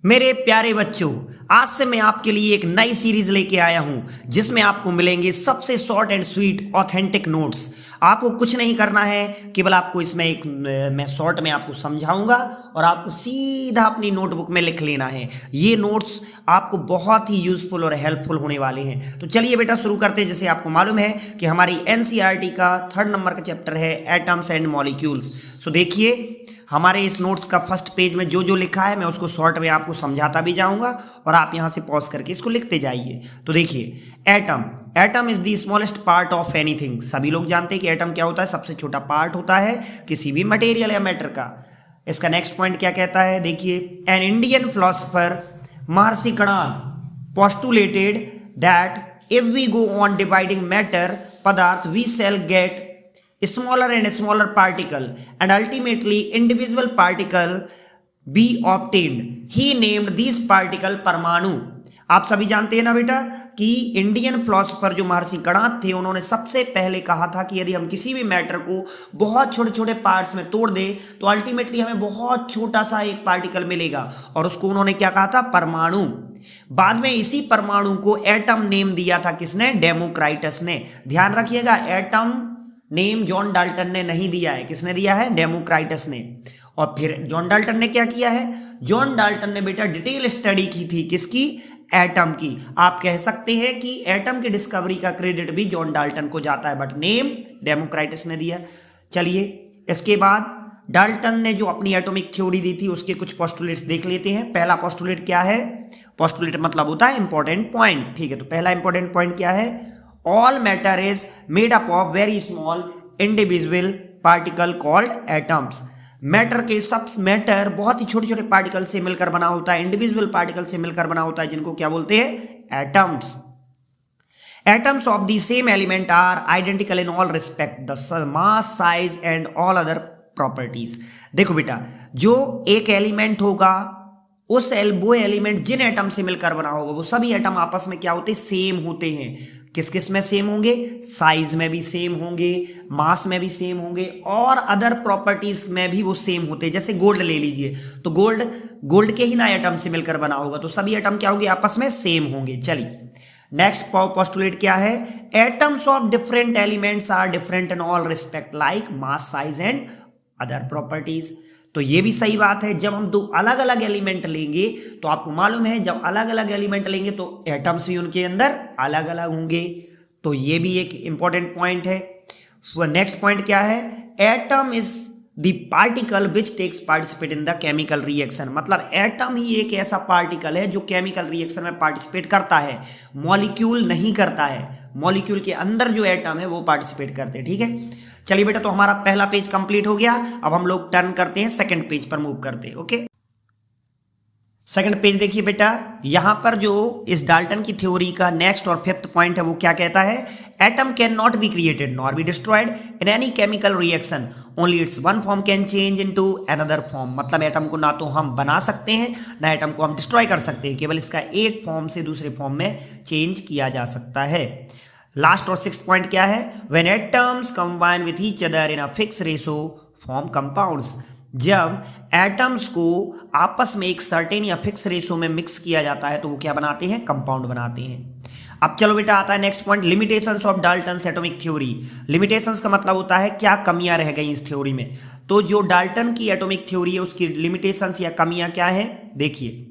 मेरे प्यारे बच्चों, आज से मैं आपके लिए एक नई सीरीज लेके आया हूं जिसमें आपको मिलेंगे सबसे short and sweet authentic notes. आपको कुछ नहीं करना है, केवल आपको इसमें मैं शॉर्ट में आपको समझाऊंगा और आपको सीधा अपनी नोटबुक में लिख लेना है। ये नोट्स आपको बहुत ही यूजफुल और हेल्पफुल होने वाले हैं। तो चलिए बेटा शुरू करते हैं। जैसे आपको मालूम है कि हमारी एनसीईआरटी का 3rd नंबर का चैप्टर है एटम्स एंड मॉलिक्यूल्स। सो देखिए, हमारे इस नोट्स का फर्स्ट पेज में जो जो लिखा है मैं उसको शॉर्ट में आपको समझाता भी जाऊंगा और आप यहां से पॉज करके इसको लिखते जाइए। तो देखिए, atom is the smallest part of anything. सभी लोग जानते हैं कि एटम क्या होता है, सबसे छोटा पार्ट होता है किसी भी मटेरियल या मैटर का। इसका नेक्स्ट पॉइंट क्या कहता है, देखिए, N Indian philosopher Maharshi Kanad postulated that if we go on dividing matter पदार्थ we shall get smaller and smaller particle and ultimately individual particle be obtained. He named these particle परमाणु। आप सभी जानते हैं ना बेटा कि इंडियन फिलोसोफर जो महर्षि कणाद थे उन्होंने सबसे पहले कहा था कि यदि हम किसी भी मैटर को बहुत छोटे छोटे पार्ट्स में तोड़ दें तो अल्टीमेटली हमें बहुत छोटा सा एक पार्टिकल मिलेगा और उसको उन्होंने क्या कहा था, परमाणु। बाद में इसी परमाणु को एटम नेम दिया था किसने, डेमोक्राइटस ने। ध्यान रखिएगा, एटम नेम जॉन डाल्टन ने नहीं दिया है, किसने दिया है, डेमोक्राइटस ने। और फिर जॉन डाल्टन ने क्या किया है, जॉन डाल्टन ने बेटा डिटेल स्टडी की थी किसकी, एटम की। आप कह सकते हैं कि एटम की डिस्कवरी का क्रेडिट भी जॉन डाल्टन को जाता है, बट नेम डेमोक्राइटस ने दिया। चलिए, इसके बाद डाल्टन ने जो अपनी एटॉमिक थ्योरी दी थी उसके कुछ पोस्टुलेट्स देख लेते हैं। पहला पोस्टुलेट क्या है, पोस्टुलेट मतलब होता है इंपॉर्टेंट पॉइंट, ठीक है। तो पहला इंपॉर्टेंट पॉइंट क्या है, all matter is made up of very small individual particle called atoms। Matter बहुत ही छोटे छोटे पार्टिकल से मिलकर बना होता है, इंडिविजुअल पार्टिकल से मिलकर बना होता है, जिनको क्या बोलते हैं, atoms. Atoms of the same element are identical in all respect, the mass, size and all other properties. देखो बेटा, जो एक एलिमेंट होगा वो एलिमेंट जिन एटम से मिलकर बना होगा वो सभी एटम आपस में क्या होते हैं, सेम होते हैं। किस किस में सेम होंगे, साइज में भी सेम होंगे, मास में भी सेम होंगे और अदर प्रॉपर्टीज में भी वो सेम होते हैं। जैसे गोल्ड ले लीजिए, तो गोल्ड के ही ना एटम से मिलकर बना होगा, तो सभी एटम क्या होंगे, आपस में सेम होंगे। चलिए, नेक्स्ट पोस्टुलेट क्या है, atoms of different elements are different in all respect like mass, size and other properties. तो ये भी सही बात है, जब हम दो अलग अलग एलिमेंट लेंगे तो आपको मालूम है जब अलग अलग एलिमेंट लेंगे तो एटम्स भी उनके अंदर अलग अलग होंगे। तो ये भी एक इंपॉर्टेंट पॉइंट है। नेक्स्ट पॉइंट क्या है, atom is the particle which takes participate in the chemical reaction. मतलब एटम ही एक ऐसा पार्टिकल है जो केमिकल रिएक्शन में पार्टिसिपेट करता है, मॉलिक्यूल नहीं करता है। मॉलिक्यूल के अंदर जो एटम है वो पार्टिसिपेट करते हैं, ठीक है। चलिए बेटा, तो हमारा पहला पेज कंप्लीट हो गया। अब हम लोग टर्न करते हैं, सेकंड पेज पर मूव करते हैं। ओके, सेकंड पेज देखिए बेटा, यहां पर जो इस डाल्टन की थ्योरी का नेक्स्ट और 5th पॉइंट है वो क्या कहता है, atom can not be created nor be destroyed in any chemical reaction, only it's one form can change into another form. मतलब एटम को ना तो हम बना सकते हैं ना एटम को हम डिस्ट्रॉय कर सकते हैं, केवल इसका एक फॉर्म से दूसरे फॉर्म में चेंज किया जा सकता है। लास्ट और 6th पॉइंट क्या है, when atoms combine with each other in a fix ratio form compounds. जब एटम्स को आपस में एक सर्टेन या फिक्स रेशो में मिक्स किया जाता है तो वो क्या बनाते हैं, कंपाउंड बनाते हैं। अब चलो बेटा, आता है next point, limitations of Dalton's atomic theory. Limitations का मतलब होता है क्या कमियां रह गई इस थ्योरी में। तो जो डाल्टन की एटॉमिक थ्योरी है उसकी लिमिटेशंस या कमियां क्या है, देखिए,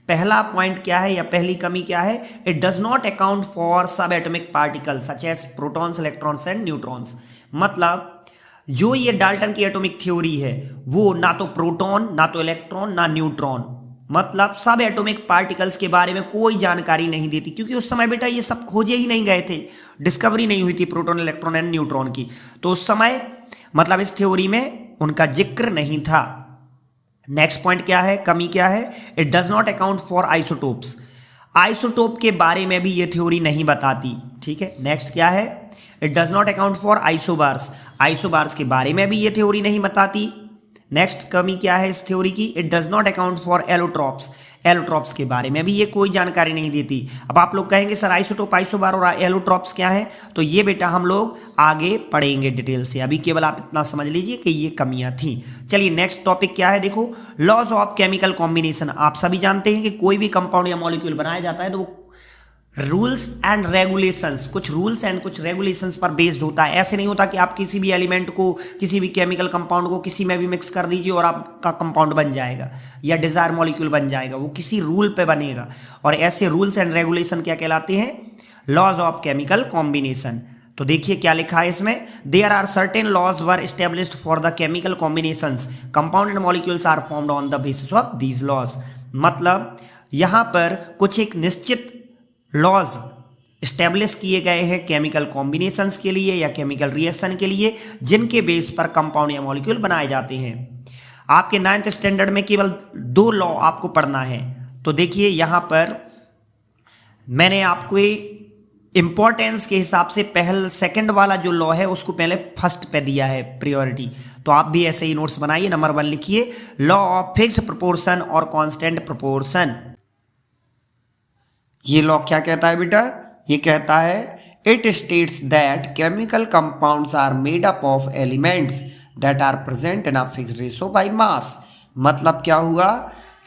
पहला पॉइंट क्या है या पहली कमी क्या है, it does not account for subatomic particles such as protons, electrons and neutrons. मतलब जो ये डाल्टन की एटॉमिक थ्योरी है वो ना तो प्रोटॉन, ना तो इलेक्ट्रॉन, ना न्यूट्रॉन, मतलब सब एटॉमिक पार्टिकल्स के बारे में कोई जानकारी नहीं देती, क्योंकि उस समय बेटा ये सब खोजे ही नहीं गए थे, डिस्कवरी नहीं हुई थी प्रोटॉन, इलेक्ट्रॉन एंड न्यूट्रॉन की। तो उस समय मतलब इस थ्योरी में उनका जिक्र नहीं था। नेक्स्ट पॉइंट क्या है, कमी क्या है, it does not account for isotopes. Isotope के बारे में भी ये थ्योरी नहीं बताती, ठीक है। नेक्स्ट क्या है, it does not account for isobars. Isobars के बारे में भी ये थ्योरी नहीं बताती। नेक्स्ट कमी क्या है इस थ्योरी की, it does not account for allotropes. Allotropes के बारे में भी ये कोई जानकारी नहीं देती। अब आप लोग कहेंगे सर आइसोटोप, आइसोबार और एलोट्रॉप्स क्या है, तो ये बेटा हम लोग आगे पढ़ेंगे डिटेल से, अभी केवल आप इतना समझ लीजिए कि ये कमियां थी। चलिए नेक्स्ट टॉपिक क्या है, देखो लॉज ऑफ केमिकल कॉम्बिनेशन। आप सभी जानते हैं कि कोई भी कंपाउंड या मॉलिक्यूल बनाया जाता है तो वो रूल्स एंड रेगुलेशंस, कुछ रूल्स एंड कुछ रेगुलेशंस पर बेस्ड होता है। ऐसे नहीं होता कि आप किसी भी एलिमेंट को, किसी भी केमिकल कंपाउंड को किसी में भी मिक्स कर दीजिए और आपका कंपाउंड बन जाएगा या डिजायर मॉलिक्यूल बन जाएगा, वो किसी रूल पे बनेगा। और ऐसे रूल्स एंड रेगुलेशन क्या कहलाते हैं, लॉज ऑफ केमिकल कॉम्बिनेशन। तो देखिए क्या लिखा है इसमें, there are certain laws were established for the chemical combinations, compound and molecules are formed on the basis of these laws. मतलब यहां पर कुछ एक निश्चित लॉज स्टैब्लिश किए गए हैं केमिकल कॉम्बिनेशंस के लिए या केमिकल रिएक्शन के लिए, जिनके बेस पर कंपाउंड या मॉलिक्यूल बनाए जाते हैं। आपके 9th स्टैंडर्ड में केवल 2 लॉ आपको पढ़ना है। तो देखिए यहां पर मैंने आपको इंपॉर्टेंस के हिसाब से पहले सेकंड वाला जो लॉ है उसको पहले फर्स्ट पे दिया है प्रायोरिटी। तो आप भी ऐसे ही नोट्स बनाइए। नंबर 1 लिखिए, लॉ ऑफ फिक्स्ड प्रोपोर्शन और कांस्टेंट प्रोपोर्शन। ये लॉ क्या कहता है बेटा, ये कहता है it states that chemical compounds are made up of elements that are present in a fixed ratio by mass. मतलब क्या हुआ,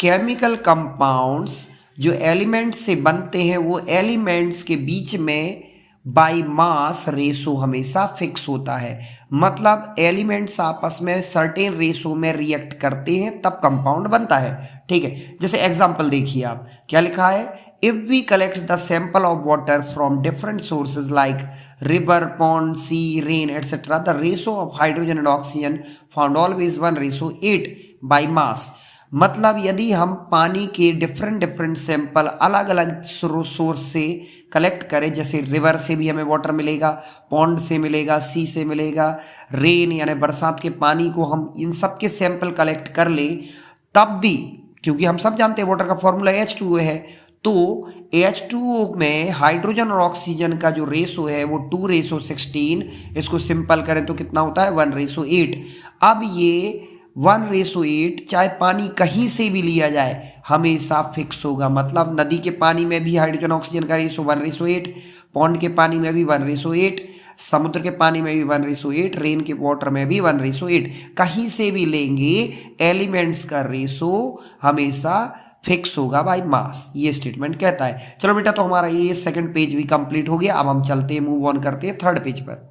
केमिकल कंपाउंड्स जो एलिमेंट्स से बनते हैं वो एलिमेंट्स के बीच में बाय मास रेशो हमेशा फिक्स होता है। मतलब एलिमेंट्स आपस में सर्टेन रेशो में रिएक्ट करते हैं तब कंपाउंड बनता है। ठीक है, जैसे एग्जांपल देखिए आप क्या लिखा है, if we collect the sample of water from different sources like river, pond, sea, rain etcetera, the ratio of hydrogen and oxygen found always 1:8 by mass. मतलब यदि हम पानी के डिफरेंट सैंपल अलग अलग सोर्स से कलेक्ट करें, जैसे रिवर से भी हमें वाटर मिलेगा, पॉन्ड से मिलेगा, सी से मिलेगा, रेन यानी बरसात के पानी को हम इन सब के सैंपल कलेक्ट कर ले, तब भी क्योंकि हम सब जानते हैं वाटर का फॉर्मूला H2O है, तो H2O में हाइड्रोजन और ऑक्सीजन का जो रेशो है वो 2:16। इसको सिंपल करें तो कितना होता है 1:8। अब ये 1:8 चाहे पानी कहीं से भी लिया जाए हमेशा फिक्स होगा। मतलब नदी के पानी में भी हाइड्रोजन ऑक्सीजन का रेशो 1:8, पॉन्ड के पानी में भी 1:8, समुद्र के पानी में भी 1:8, रेन के वाटर में भी 1:8। कहीं से भी लेंगे एलिमेंट्स का रेशो हमेशा फिक्स होगा बाय मास, ये स्टेटमेंट कहता है। चलो बेटा, तो हमारा ये सेकंड पेज भी कंप्लीट हो गया। अब हम चलते हैं, मूव ऑन करते हैं 3rd पेज पर।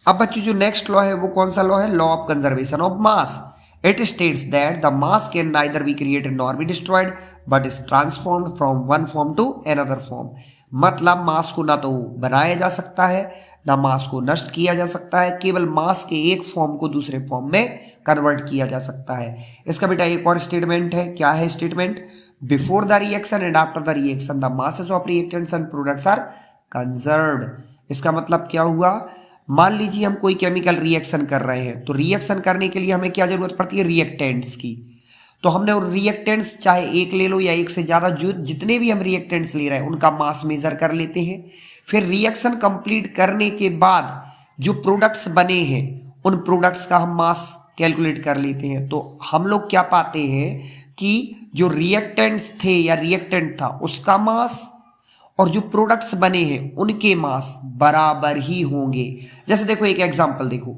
अब बच्चों जो नेक्स्ट लॉ है वो कौन सा लॉ है, law of conservation of mass. It states that the mass can neither be created nor be destroyed but is transformed from one form to another form. मतलब मास को ना तो बनाया जा सकता है ना मास को नष्ट किया जा सकता है, केवल मास के एक फॉर्म को दूसरे फॉर्म में कन्वर्ट किया जा सकता है। इसका बेटा एक और स्टेटमेंट है, क्या है statement, before the reaction and after the reaction the masses of reactants and products are conserved. इसका मतलब क्या हुआ, मान लीजिए हम कोई केमिकल रिएक्शन कर रहे हैं, तो रिएक्शन करने के लिए हमें क्या जरूरत पड़ती है, रिएक्टेंट्स की। तो हमने रिएक्टेंट्स चाहे एक ले लो या एक से ज़्यादा, जो जितने भी हम रिएक्टेंट्स ले रहे हैं उनका मास मेजर कर लेते हैं। फिर रिएक्शन कंप्लीट करने के बाद जो प्रोडक्ट्स बने हैं उन प्रोडक्ट्स का हम मास कैलकुलेट कर लेते हैं। तो हम लोग क्या पाते हैं कि जो रिएक्टेंट्स थे या रिएक्टेंट था उसका मास और जो प्रोडक्ट्स बने हैं उनके मास बराबर ही होंगे। जैसे देखो एक एग्जांपल देखो,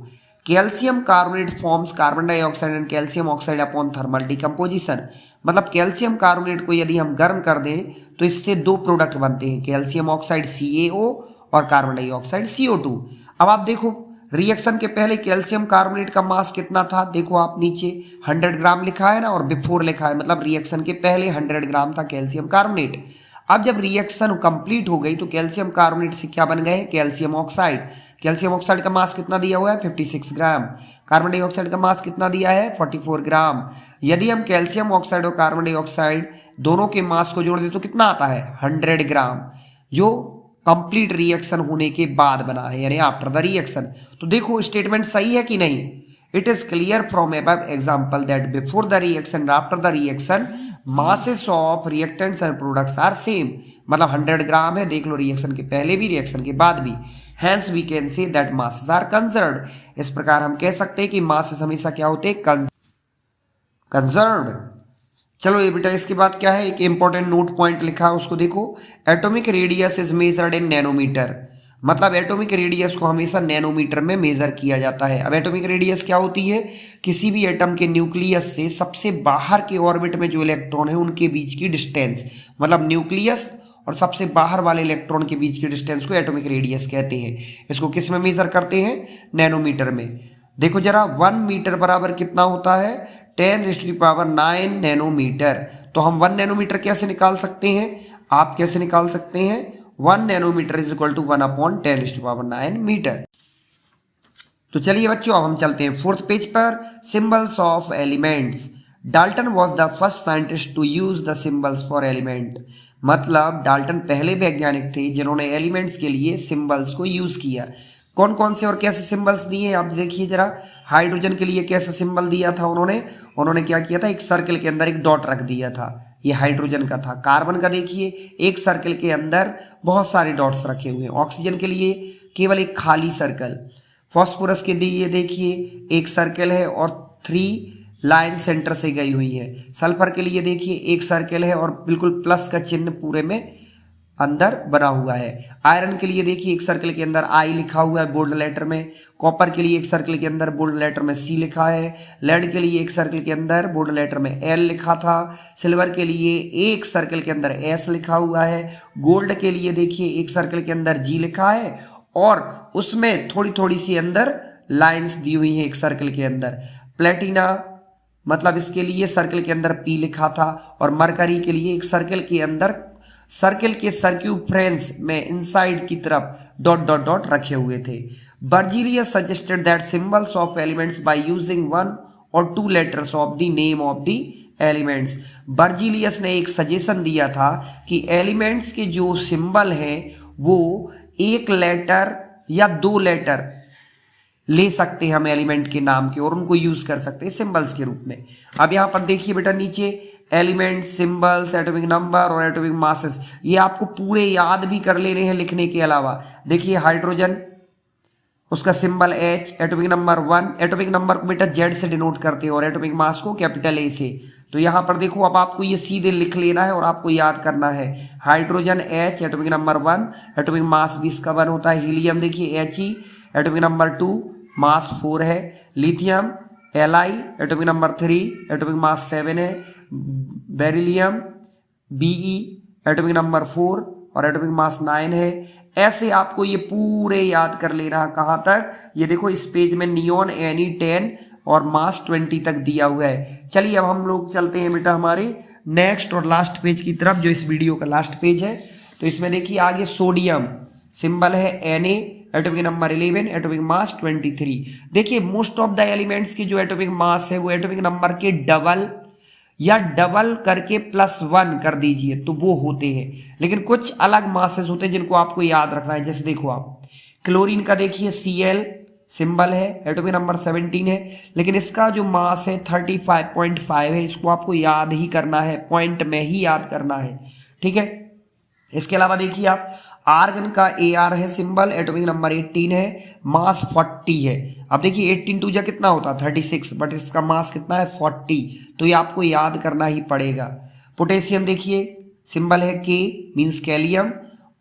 calcium carbonate forms carbon dioxide and calcium oxide upon thermal decomposition. मतलब कैल्शियम कार्बोनेट को यदि हम गर्म कर दें तो इससे 2 प्रोडक्ट बनते हैं, कैल्शियम ऑक्साइड CaO और कार्बन डाइऑक्साइड CO2। अब आप देखो रिएक्शन के पहले कैल्शियम कार्बोनेट का मास कितना था, देखो आप नीचे 100 ग्राम लिखा है ना, और बिफोर लिखा है, मतलब रिएक्शन के पहले 100 ग्राम था कैल्शियम कार्बोनेट। अब जब रिएक्शन कंप्लीट हो गई तो कैल्शियम कार्बोनेट से क्या बन गए, कैल्शियम ऑक्साइड। कैल्शियम ऑक्साइड का मास कितना दिया हुआ है 56 ग्राम, कार्बन डाइऑक्साइड का मास कितना दिया है 44 ग्राम। यदि हम कैल्शियम ऑक्साइड और कार्बन डाइऑक्साइड दोनों के मास को जोड़ दें तो कितना आता है 100 ग्राम, जो कंप्लीट रिएक्शन होने के बाद बना है, यानी आफ्टर द रिएक्शन। तो देखो स्टेटमेंट सही है कि नहीं, It is clear from above example that before the reaction and after the reaction masses of reactants and products are same. मतलब 100 ग्राम है, देख लो रिएक्शन के पहले भी रिएक्शन के बाद भी. Hence we can say that masses are conserved. इस प्रकार हम कह सकते हैं कि masses हमेशा क्या होते हैं, कंजर्व्ड. चलो ये बेटा इसके बाद क्या है, एक इंपॉर्टेंट नोट पॉइंट लिखा है उसको देखो. Atomic radius is measured in nanometer. मतलब एटॉमिक रेडियस को हमेशा नैनोमीटर में मेजर किया जाता है. अब एटॉमिक रेडियस क्या होती है, किसी भी एटम के न्यूक्लियस से सबसे बाहर के ऑर्बिट में जो इलेक्ट्रॉन है उनके बीच की डिस्टेंस, मतलब न्यूक्लियस और सबसे बाहर वाले इलेक्ट्रॉन के बीच की डिस्टेंस को एटॉमिक रेडियस कहते हैं. इसको किस में मेजर करते हैं, नैनोमीटर में. देखो जरा 1 मीटर बराबर कितना होता है, 10⁹ नैनोमीटर. तो हम 1 नैनोमीटर कैसे निकाल सकते हैं, आप कैसे निकाल सकते हैं, 1 nanometer is equal to 1/10⁹ metre. तो चलिए बच्चों अब हम चलते हैं 4th पेज पर. Symbols of elements. Dalton was the first scientist to use the symbols for element. मतलब डाल्टन पहले वैज्ञानिक थे जिन्होंने एलिमेंट्स के लिए सिंबल्स को यूज किया. कौन कौन से और कैसे सिंबल्स दिए आप देखिए जरा. हाइड्रोजन के लिए कैसा सिंबल दिया था उन्होंने क्या किया था, एक सर्कल के अंदर एक डॉट रख दिया था, ये हाइड्रोजन का था. कार्बन का देखिए एक सर्कल के अंदर बहुत सारे डॉट्स रखे हुए हैं. ऑक्सीजन के लिए केवल एक खाली सर्कल. फॉस्फोरस के लिए देखिए एक सर्कल है और 3 लाइन सेंटर से गई हुई है. सल्फर के लिए देखिए एक सर्कल है और बिल्कुल प्लस का चिन्ह पूरे में अंदर बना हुआ है. आयरन के लिए देखिए एक सर्कल के अंदर आई लिखा हुआ है बोल्ड लेटर में. कॉपर के लिए एक सर्कल के अंदर बोल्ड लेटर में सी लिखा है. लेड के लिए एक सर्कल के अंदर बोल्ड लेटर में एल लिखा था. सिल्वर के लिए एक सर्कल के अंदर एस लिखा हुआ है. गोल्ड के लिए देखिए एक सर्कल के अंदर जी लिखा है और उसमें थोड़ी थोड़ी सी अंदर लाइन्स दी हुई है एक सर्कल के अंदर. प्लेटिना मतलब इसके लिए सर्कल के अंदर पी लिखा था और मरकरी के लिए एक सर्कल के अंदर सर्कल के सर्क्यूफ्रेंस में इनसाइड की तरफ डॉट डॉट डॉट रखे हुए थे. Berzelius suggested that symbols of elements by using 1 और 2 letters of the name of the elements. Berzelius ने एक सजेशन दिया था कि एलिमेंट्स के जो सिंबल है वो 1 लेटर या 2 लेटर ले सकते हैं हम एलिमेंट के नाम के और उनको यूज कर सकते हैं सिंबल्स के रूप में. अब यहाँ पर देखिए बेटा नीचे एलिमेंट, सिंबल्स, एटॉमिक नंबर और एटॉमिक मासेस, ये आपको पूरे याद भी कर लेने हैं लिखने के अलावा. देखिए हाइड्रोजन उसका symbol H, atomic number 1, atomic number को बेटा Z से डिनोट करते हैं और एटॉमिक मास को कैपिटल A से. तो यहाँ पर देखो अब आपको ये सीधे लिख लेना है और आपको याद करना है. Hydrogen H, atomic number 1, atomic mass भी इसका 1 होता है. हीलियम देखिए He, एटॉमिक नंबर 2, मास 4 है. Lithium Li, atomic number 3, atomic mass 7 है. बेरिलियम Be, एटॉमिक नंबर 4 और एटॉमिक मास 9 है. ऐसे आपको ये पूरे याद कर लेना है. कहाँ तक, ये देखो इस पेज में नियॉन Ne10 और मास 20 तक दिया हुआ है. चलिए अब हम लोग चलते हैं बेटा हमारे नेक्स्ट और लास्ट पेज की तरफ जो इस वीडियो का लास्ट पेज है. तो इसमें देखिए आगे सोडियम सिंबल है Na, atomic number 11, atomic mass 23. देखिए मोस्ट ऑफ द एलिमेंट्स की जो एटॉमिक मास है वो एटॉमिक नंबर के डबल या डबल करके +1 कर दीजिए तो वो होते हैं. लेकिन कुछ अलग मासेस होते हैं जिनको आपको याद रखना है. जैसे देखो आप क्लोरीन का देखिए Cl सिंबल है, एटॉमिक नंबर 17 है, लेकिन इसका जो मास है 35.5 है. इसको आपको याद ही करना है, पॉइंट में ही याद करना है. ठीक है. इसके अलावा देखिए आप आर्गन का Ar है सिंबल, एटॉमिक नंबर 18 है, मास 40 है. अब देखिए 18 2 कितना होता है 36, बट इसका मास कितना है 40. तो ये आपको याद करना ही पड़ेगा. पोटेशियम देखिए सिंबल है K मीन्स कैलियम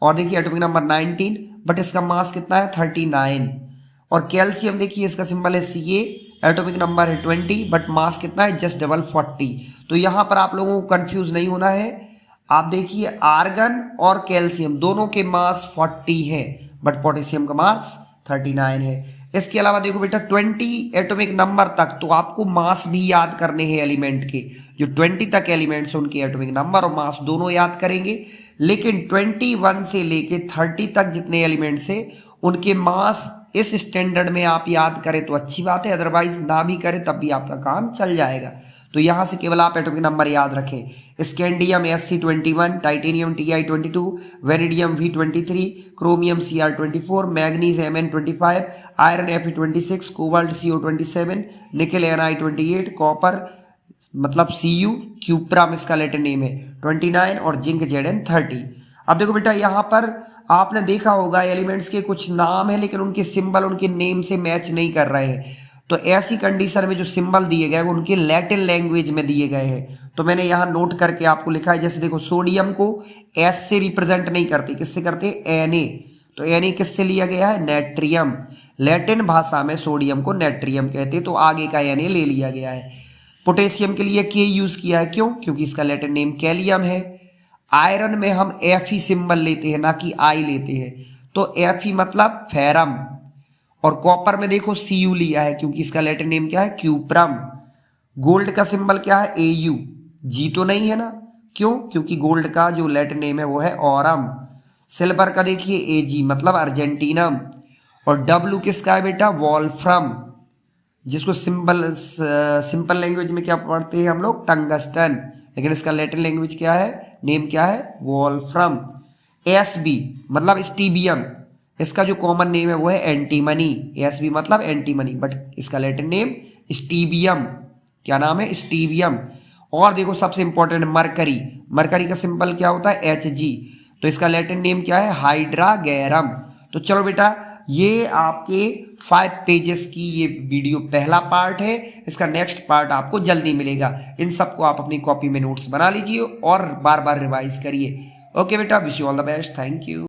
और देखिए एटॉमिक नंबर 19, बट इसका मास कितना है 39. और कैल्शियम देखिए इसका सिंबल है Ca, एटॉमिक नंबर है 20, बट मास कितना है जस्ट डबल 40. तो यहाँ पर आप लोगों को कंफ्यूज नहीं होना है. आप देखिए आर्गन और कैल्शियम दोनों के मास 40 है बट पोटेशियम का मास 39 है. इसके अलावा देखो बेटा 20 एटॉमिक नंबर तक तो आपको मास भी याद करने हैं एलिमेंट के. जो 20 तक एलिमेंट्स हैं उनके एटॉमिक नंबर और मास दोनों याद करेंगे. लेकिन 21 से लेके 30 तक जितने एलिमेंट्स हैं उनके मास इस स्टैंडर्ड में आप याद करें तो अच्छी बात है, अदरवाइज ना भी करें तब भी आपका काम चल जाएगा. तो यहाँ से केवल आप एटॉमिक नंबर याद रखें। Scandium Sc21, titanium Ti22, vanadium V23, chromium Cr24, manganese Mn25, iron Fe26, cobalt CO27, nickel Ni28, copper मतलब Cu, क्यूप्राम इसका लैटिन नेम है 29 और जिंक Zn30। अब देखो बेटा यहाँ पर आपने देखा होगा एलिमेंट्स के कुछ नाम है लेकिन उनके सिंबल उनके नेम से मैच नहीं कर रहे हैं। तो ऐसी कंडीशन में जो सिंबल दिए गए वो उनके लैटिन लैंग्वेज में दिए गए हैं। तो मैंने यहाँ नोट करके आपको लिखा है। जैसे देखो सोडियम को एस से रिप्रेजेंट नहीं करते, किससे करते? Na। तो Na किससे लिया गया है? नेट्रियम। लैटिन भाषा में सोडियम को नेट्रियम कहते, तो आगे का Na ले लिया गया है। पोटेशियम के लिए K यूज किया है, क्यों? क्योंकि इसका लैटिन नेम कैलियम है। आयरन में हम Fe सिंबल लेते हैं ना कि I लेते हैं, तो Fe मतलब फेरम। और कॉपर में देखो Cu लिया है क्योंकि इसका लैटिन नेम क्या है? क्यूप्रम। गोल्ड का सिंबल क्या है? Au। G तो नहीं है ना, क्यों? क्योंकि गोल्ड का जो लैटिन नेम है वो है ऑरम। सिल्वर का देखिए Ag मतलब अर्जेंटीनम। और W किसका है बेटा? वॉल्फ्रम, जिसको सिंपल लैंग्वेज में क्या पढ़ते हैं हम लोग? टंगस्टन। लेकिन इसका लैटिन लैंग्वेज क्या है? नेम क्या है? वॉल्फ्रम। Sb मतलब स्टीबियम, इसका जो कॉमन नेम है वो है एंटीमनी। Sb मतलब एंटीमनी, बट इसका लैटिन नेम स्टीबियम। क्या नाम है? स्टीबियम। और देखो सबसे इंपॉर्टेंट मरकरी। मरकरी का सिंबल क्या होता है? Hg। तो इसका लैटिन नेम क्या है? हाइड्रागैरम। तो चलो बेटा ये आपके 5 पेजेस की ये वीडियो पहला पार्ट है। इसका नेक्स्ट पार्ट आपको जल्दी मिलेगा। इन सबको आप अपनी कॉपी में नोट्स बना लीजिए और बार बार रिवाइज करिए। ओके बेटा, wish you all the best. Thank you.